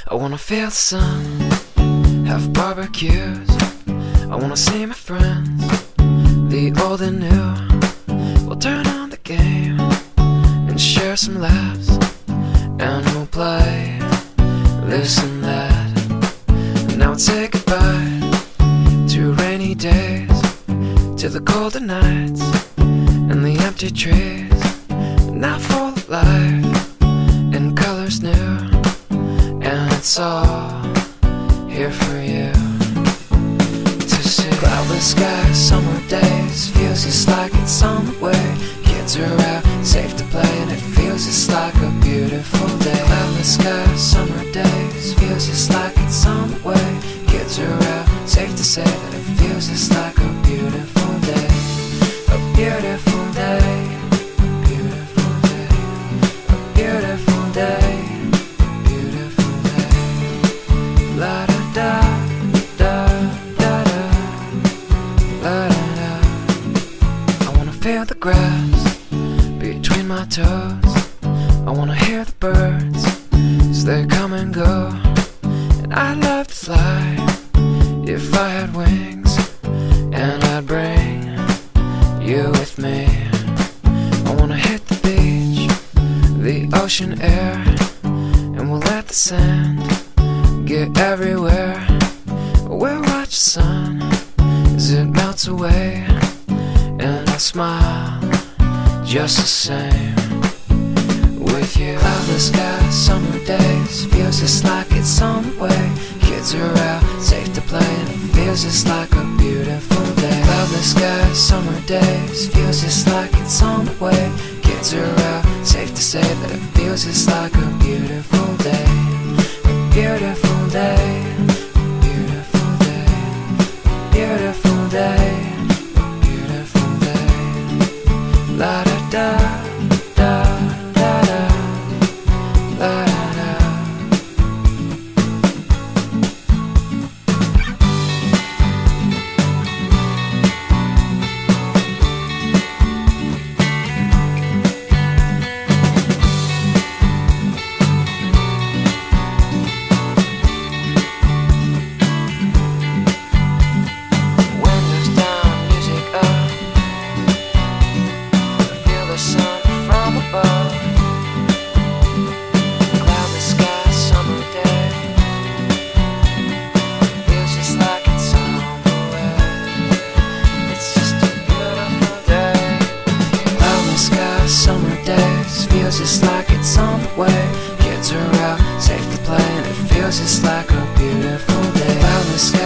I wanna feel the sun, have barbecues. I wanna see my friends, the old and new. We'll turn on the game and share some laughs, and we'll play this and that. And now we'll say goodbye to rainy days, to the colder nights and the empty trees. Now full of life and colors new, and it's all here for you to see. Cloudless skies, summer days, feels just like it's on the way. Kids are out, safe to play, and it feels just like a beautiful day. Cloudless skies, summer days, feels just like it's on the way. Kids are out, safe to say that it feels just like a beautiful day. A beautiful day. Feel the grass between my toes. I wanna hear the birds as they come and go. And I'd love to fly if I had wings, and I'd bring you with me. I wanna hit the beach, the ocean air, and we'll let the sand get everywhere. We'll watch the sun as it melts away, and I smile just the same with you. Cloudless skies, summer days, feels just like it's on the way. Kids are out, safe to play, and it feels just like a beautiful day. Cloudless skies, summer days, feels just like it's on the way. Kids are out, safe to say that it feels just like a beautiful day. A beautiful day, beautiful day, beautiful day. La da da da da da, la da da. Windows down, music up, the sun from above. Cloudless sky, summer day, feels just like it's on the way. It's just a beautiful day. Cloudless sky, summer days, feels just like it's on the way. Kids are out, safe to play, and it feels just like a beautiful day. Cloudless sky,